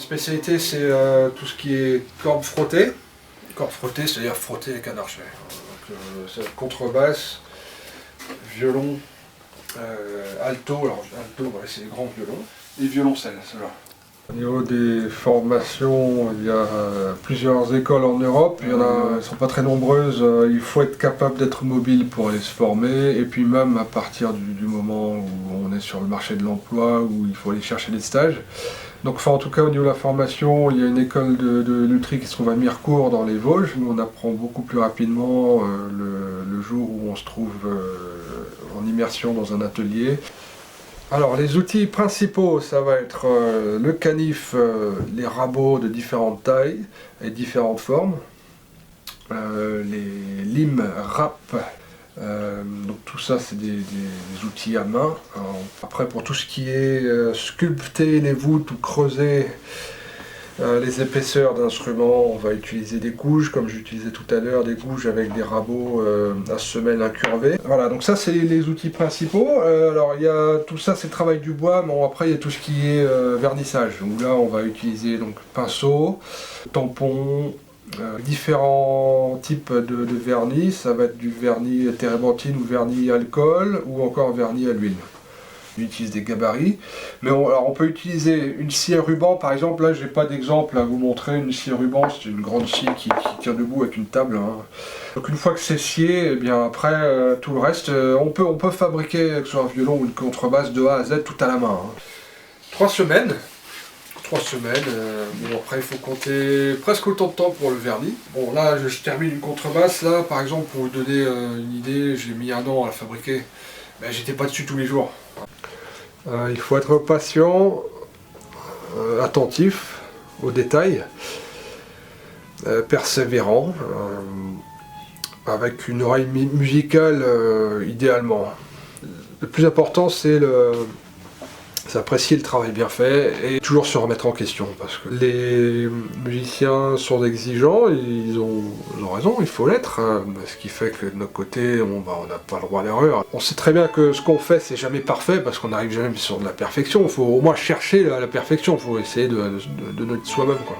spécialité, c'est tout ce qui est corde frottée. Corde frottée, c'est-à-dire frotter avec un archet. C'est contrebasse, violon, alto, alors alto, ouais, c'est les grands violons, et violoncelle, ceux-là. Au niveau des formations, il y a plusieurs écoles en Europe, elles ne sont pas très nombreuses, il faut être capable d'être mobile pour aller se former, et puis même à partir du moment où on est sur le marché de l'emploi, où il faut aller chercher des stages. Donc en tout cas au niveau de la formation, il y a une école de lutherie qui se trouve à Mirecourt dans les Vosges, où on apprend beaucoup plus rapidement le jour où on se trouve en immersion dans un atelier. Alors les outils principaux, ça va être le canif, les rabots de différentes tailles et différentes formes, les limes râpes, donc tout ça c'est des outils à main. Alors, après pour tout ce qui est sculpter les voûtes ou creuser les épaisseurs d'instruments, on va utiliser des gouges, comme j'utilisais tout à l'heure, des gouges avec des rabots à semelle incurvée. Voilà, donc ça c'est les outils principaux. Alors il y a tout ça, c'est le travail du bois, mais après il y a tout ce qui est vernissage, où là on va utiliser donc pinceau, tampon, différents types de vernis. Ça va être du vernis térébenthine ou vernis alcool, ou encore vernis à l'huile. On utilise des gabarits, mais on peut utiliser une scie à ruban, par exemple. Là j'ai pas d'exemple à vous montrer. Une scie à ruban, c'est une grande scie qui tient debout avec une table, hein. Donc une fois que c'est scié, et bien après tout le reste, on peut fabriquer, que ce soit un violon ou une contrebasse, de A à Z, tout à la main, hein. 3 semaines. 3 semaines, bon après il faut compter presque autant de temps pour le vernis. Bon là je termine une contrebasse, là par exemple pour vous donner une idée, j'ai mis 1 an à la fabriquer, mais j'étais pas dessus tous les jours. Il faut être patient, attentif aux détails, persévérant, avec une oreille musicale idéalement. Le plus important c'est apprécier le travail bien fait et toujours se remettre en question, parce que les musiciens sont exigeants, ils ont raison, il faut l'être, hein, ce qui fait que de notre côté on n'a pas le droit à l'erreur. On sait très bien que ce qu'on fait c'est jamais parfait, parce qu'on n'arrive jamais sur de la perfection, il faut au moins chercher la perfection, il faut essayer de notre soi-même, quoi.